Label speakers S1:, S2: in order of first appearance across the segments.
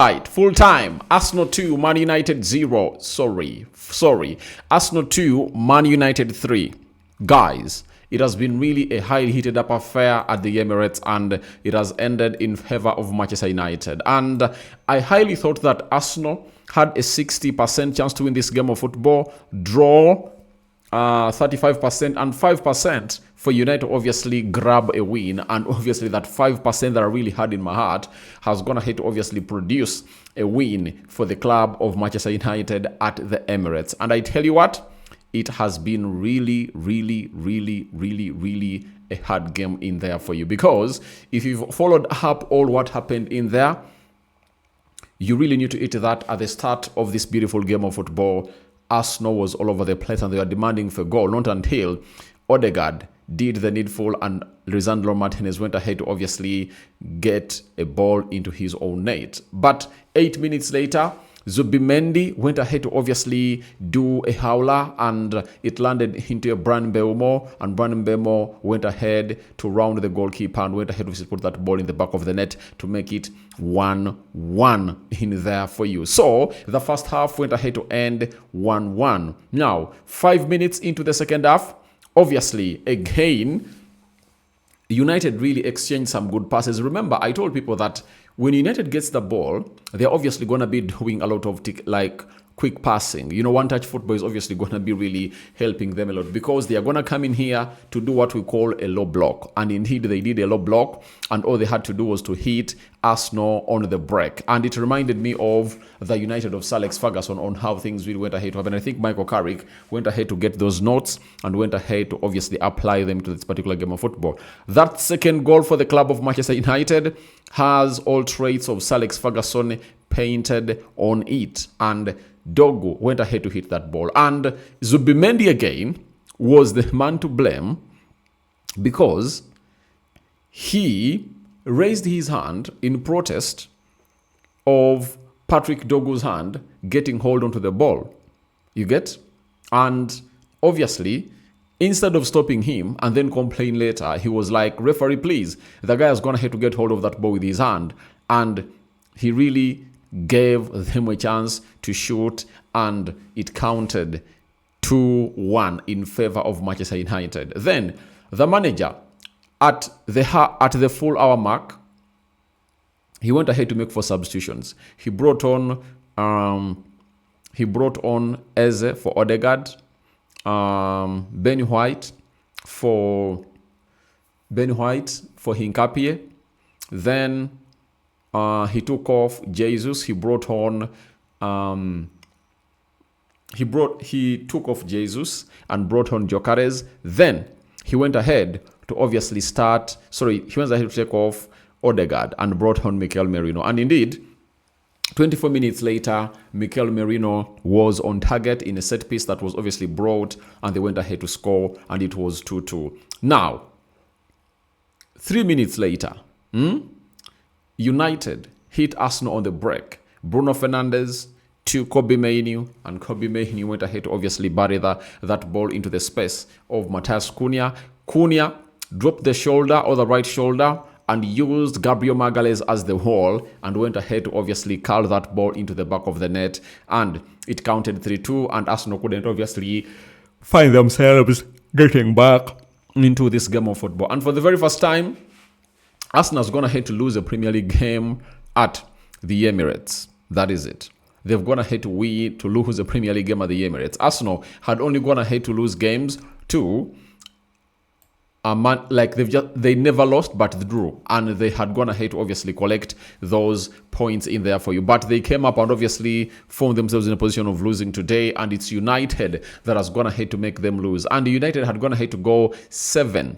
S1: Right, full time. Arsenal 2, Man United 0. Sorry. Arsenal 2, Man United 3. Guys, it has been really a highly heated up affair at the Emirates, and it has ended in favor of Manchester United. And I highly thought that Arsenal had a 60% chance to win this game of football, draw 35% and 5% for United to obviously grab a win, and obviously that 5% that I really had in my heart has gone ahead to obviously produce a win for the club of Manchester United at the Emirates. And I tell you what, it has been really a hard game in there for you, because if you've followed up all what happened in there, you really need to eat that at the start of this beautiful game of football. Arsenal was all over the place and they were demanding for goal, not until Odegaard did the needful and Lisandro Martinez went ahead to obviously get a ball into his own net. But 8 minutes later, Zubimendi went ahead to obviously do a howler, and it landed into a Bryan Mbeumo, and Bryan Mbeumo went ahead to round the goalkeeper and went ahead to put that ball in the back of the net to make it 1-1 in there for you. So the first half went ahead to end 1-1. Now, 5 minutes into the second half, obviously, again, United really exchanged some good passes. Remember, I told people that when United gets the ball, they're obviously going to be doing a lot of quick passing. You know, one-touch football is obviously going to be really helping them a lot, because they are going to come in here to do what we call a low block. And indeed, they did a low block, and all they had to do was to hit Arsenal on the break. And it reminded me of the United of Sir Alex Ferguson on how things really went ahead to happen. I think Michael Carrick went ahead to get those notes and went ahead to obviously apply them to this particular game of football. That second goal for the club of Manchester United has all traits of Sir Alex Ferguson painted on it. And Dogu went ahead to hit that ball. And Zubimendi again was the man to blame, because he raised his hand in protest of Patrick Dogu's hand getting hold onto the ball. You get? And obviously, instead of stopping him and then complain later, he was like, referee, please. The guy has gone ahead to get hold of that ball with his hand. And he really gave them a chance to shoot, and it counted 2-1 in favor of Manchester United. Then the manager, at the full hour mark, he went ahead to make 4 substitutions. He brought on Eze for Odegaard, Ben White for Hincapie. Then he took off Jesus. He took off Jesus and brought on Gyökeres. Then he went ahead to obviously take off Odegaard and brought on Mikel Merino. And indeed, 24 minutes later, Mikel Merino was on target in a set piece that was obviously brought, and they went ahead to score, and it was 2-2. Now, 3 minutes later, United hit Arsenal on the break. Bruno Fernandes to Kobbie Mainoo, and Kobbie Mainoo went ahead to obviously bury that ball into the space of Matheus Cunha. Cunha dropped the shoulder, or the right shoulder, and used Gabriel Magalhaes as the wall, and went ahead to obviously curl that ball into the back of the net, and it counted 3-2, and Arsenal couldn't obviously find themselves getting back into this game of football. And for the very first time, Arsenal's gone ahead to lose a Premier League game at the Emirates. That is it. They've gone ahead to lose a Premier League game at the Emirates. Arsenal had only gone ahead to lose games to they never lost, but they drew, and they had gone ahead to obviously collect those points in there for you. But they came up and obviously found themselves in a position of losing today, and it's United that has gone ahead to make them lose. And United had gone ahead to go 7.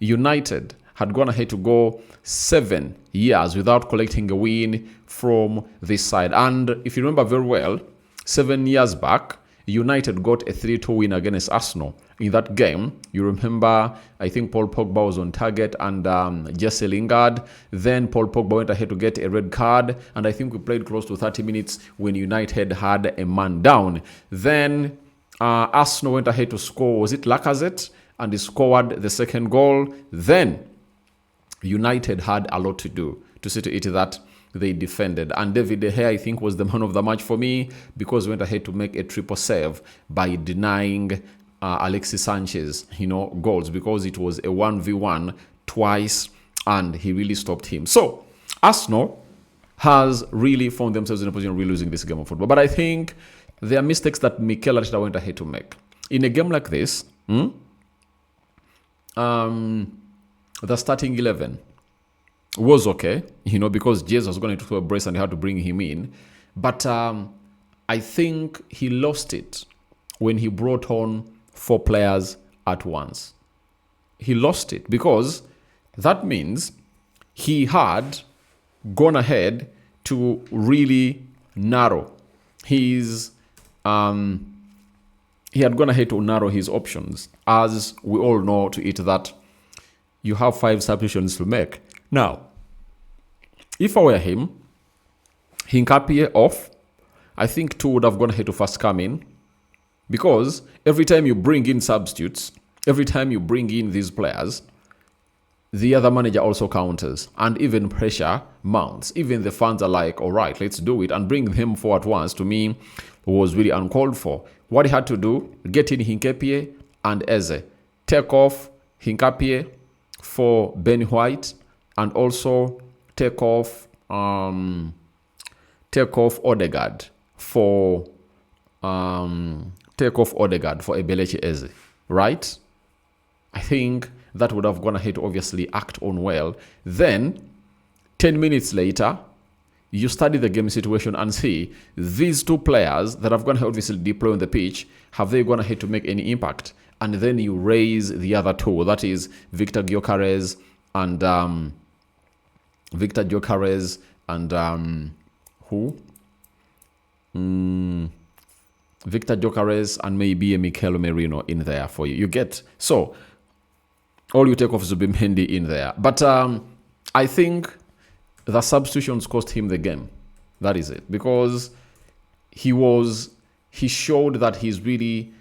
S1: United had gone ahead to go 7 years without collecting a win from this side. And if you remember very well, 7 years back, United got a 3-2 win against Arsenal. In that game, you remember, I think Paul Pogba was on target and Jesse Lingard. Then Paul Pogba went ahead to get a red card, and I think we played close to 30 minutes when United had a man down. Then Arsenal went ahead to score, was it Lacazette? And he scored the second goal. Then United had a lot to do to see to it that they defended. And David De Gea, I think, was the man of the match for me because he went ahead to make a triple save by denying Alexis Sanchez, goals, because it was a 1v1 twice and he really stopped him. So Arsenal has really found themselves in a position of really losing this game of football. But I think there are mistakes that Mikel Arteta went ahead to make. In a game like this, the starting 11 was okay, because Jesus was going to throw a brace and he had to bring him in. But I think he lost it when he brought on 4 players at once. He lost it because that means he had gone ahead to really narrow his he had gone ahead to narrow his options. As we all know to it that you have 5 substitutions to make. Now, if I were him, Hinkapie off, I think 2 would have gone ahead to first come in, because every time you bring in substitutes, every time you bring in these players, the other manager also counters and even pressure mounts. Even the fans are like, all right, let's do it, and bring them forward once, to me, was really uncalled for. What he had to do, get in Hinkapie and Eze. Take off Hinkapie for Ben White, and also take off Odegaard for Ebelechi Eze, right? I think that would have gone ahead to obviously act on well. Then 10 minutes later, you study the game situation and see these 2 players that have gone ahead obviously deploy on the pitch, have they gone ahead to make any impact? And then you raise the other 2, that is Victor Gyökeres and Victor Gyökeres and maybe a Mikel Merino in there for you. You get? So, all you take off Zubimendi in there. But I think the substitutions cost him the game. That is it. Because he showed that he's really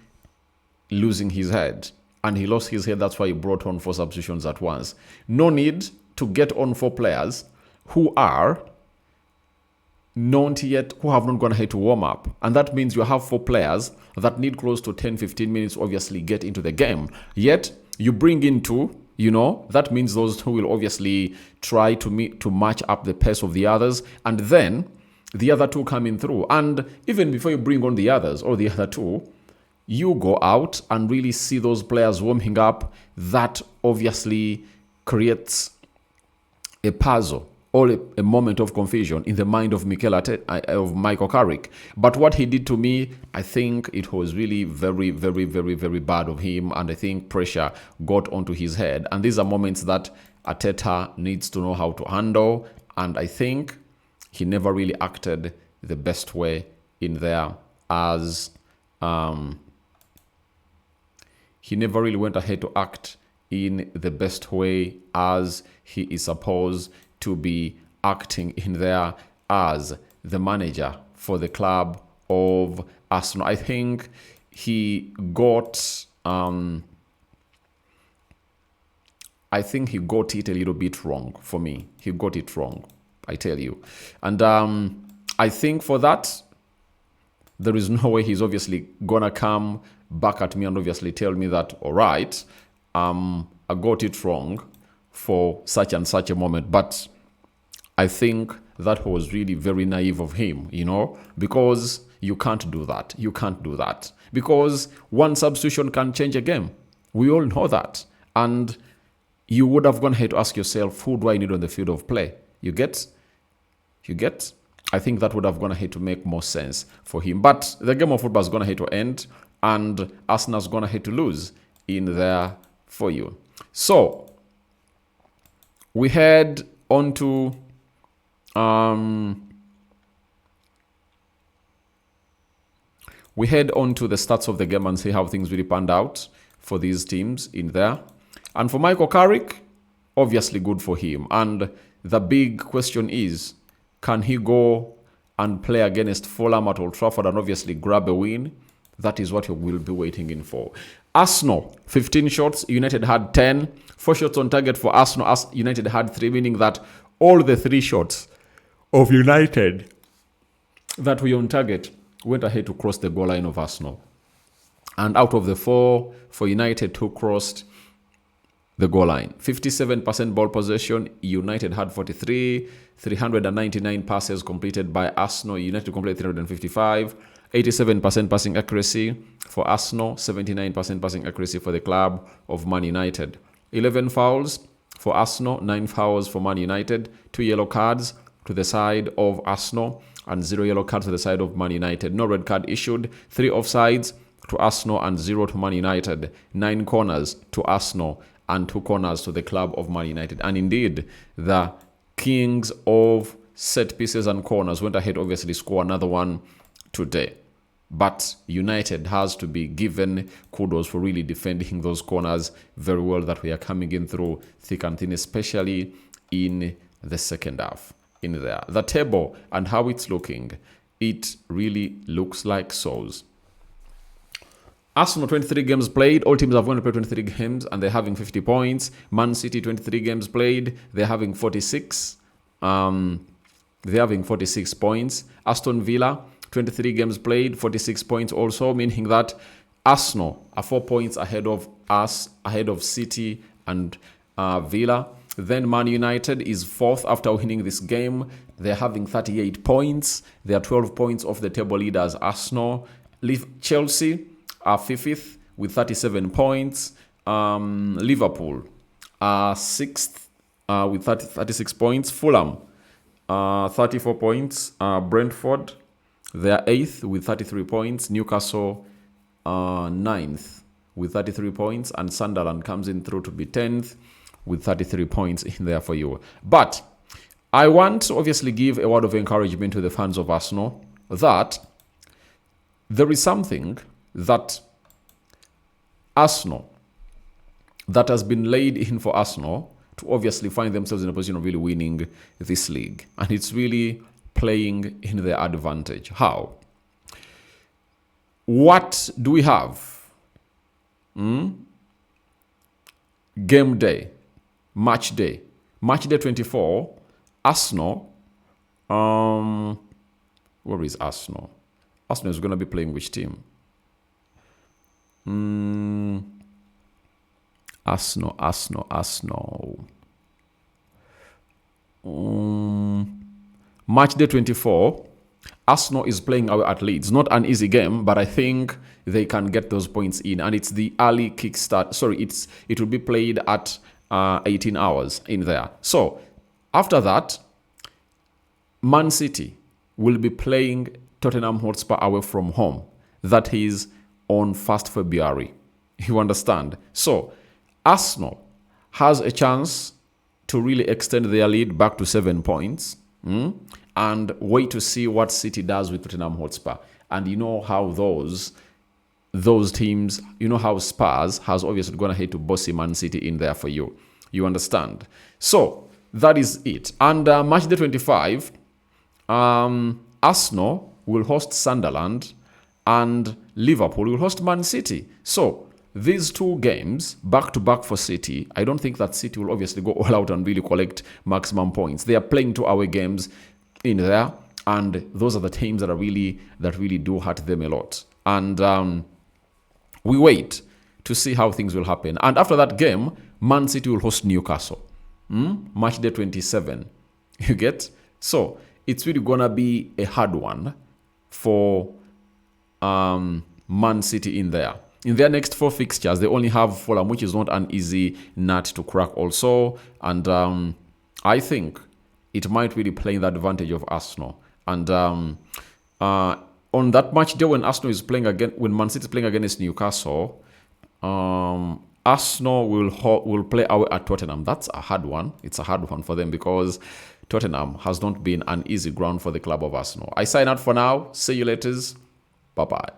S1: losing his head. And he lost his head. That's why he brought on 4 substitutions at once. No need to get on 4 players who are not yet, who have not gone ahead to warm up. And that means you have 4 players that need close to 10-15 minutes to obviously get into the game. Yet, you bring in 2, that means those 2 will obviously try to match up the pace of the others. And then, the other 2 coming through. And even before you bring on the others, or the other 2, you go out and really see those players warming up. That obviously creates a puzzle or a moment of confusion in the mind of Michael Carrick. But what he did to me, I think it was really very, very, very, very bad of him. And I think pressure got onto his head. And these are moments that Arteta needs to know how to handle. And I think he never really acted the best way in there, as he never really went ahead to act in the best way as he is supposed to be acting in there as the manager for the club of Arsenal. I think he got it a little bit wrong for me. He got it wrong, I tell you. And I think for that, there is no way he's obviously gonna come back at me and obviously tell me that, all right, I got it wrong for such and such a moment. But I think that was really very naive of him, because you can't do that. You can't do that. Because one substitution can change a game. We all know that. And you would have gone ahead to ask yourself, who do I need on the field of play? You get? I think that would have gone ahead to make more sense for him. But the game of football is going ahead to end, and Arsenal's going ahead to lose in there for you. So, we head on to the stats of the game and see how things really panned out for these teams in there. And for Michael Carrick, obviously good for him. And the big question is, can he go and play against Fulham at Old Trafford and obviously grab a win? That is what you will be waiting in for. Arsenal, 15 shots. United had 10. 4 shots on target for Arsenal. United had 3, meaning that all the 3 shots of United that were on target went ahead to cross the goal line of Arsenal. And out of the 4 for United, 2 crossed the goal line. 57% ball possession. United had 43. 399 passes completed by Arsenal. United completed 355. 87% passing accuracy for Arsenal. 79% passing accuracy for the club of Man United. 11 fouls for Arsenal. 9 fouls for Man United. 2 yellow cards to the side of Arsenal. And 0 yellow cards to the side of Man United. No red card issued. 3 offsides to Arsenal and 0 to Man United. 9 corners to Arsenal and 2 corners to the club of Man United. And indeed, the kings of set pieces and corners went ahead, obviously, score another one today. But United has to be given kudos for really defending those corners very well that we are coming in through thick and thin, especially in the second half. In there, the table and how it's looking, it really looks like so's. Arsenal 23 games played. All teams have won to play 23 games and they're having 50 points. Man City 23 games played. They're having 46. They're having 46 points. Aston Villa 23 games played, 46 points also, meaning that Arsenal are 4 points ahead of us, ahead of City and Villa. Then Man United is 4th after winning this game. They're having 38 points. They are 12 points off the table leaders Arsenal. Chelsea are 5th with 37 points. Liverpool are 6th with 36 points. Fulham 34 points. Brentford, they are 8th with 33 points. Newcastle 9th with 33 points. And Sunderland comes in through to be 10th with 33 points in there for you. But I want to obviously give a word of encouragement to the fans of Arsenal that there is something that Arsenal, that has been laid in for Arsenal to obviously find themselves in a position of really winning this league. And it's really playing in their advantage. How? What do we have? Game day. Match day 24. Arsenal. Where is Arsenal? Arsenal is going to be playing which team? Arsenal. Match day 24. Arsenal is playing away at Leeds. Not an easy game, but I think they can get those points in. And it's the early kickstart. Sorry, it will be played at 18 hours in there. So after that, Man City will be playing Tottenham Hotspur away from home. That is on 1st February. You understand? So Arsenal has a chance to really extend their lead back to 7 points. And wait to see what City does with Tottenham Hotspur. And you know how those teams, you know how Spurs has obviously gone ahead to bossy Man City in there for you. You understand? So that is it. And match day 25, Arsenal will host Sunderland and Liverpool will host Man City. So these 2 games back to back for City, I don't think that City will obviously go all out and really collect maximum points. They are playing 2 away games in there, and those are the teams that really do hurt them a lot. And we wait to see how things will happen. And after that game, Man City will host Newcastle. Match day 27. You get? So it's really gonna be a hard one for Man City in there. In their next 4 fixtures, they only have Fulham, which is not an easy nut to crack also. And I think it might really play in the advantage of Arsenal. And on that match day when Arsenal is playing again, when Man City is playing against Newcastle, Arsenal will play away at Tottenham. That's a hard one. It's a hard one for them because Tottenham has not been an easy ground for the club of Arsenal. I sign out for now. See you later. Bye-bye.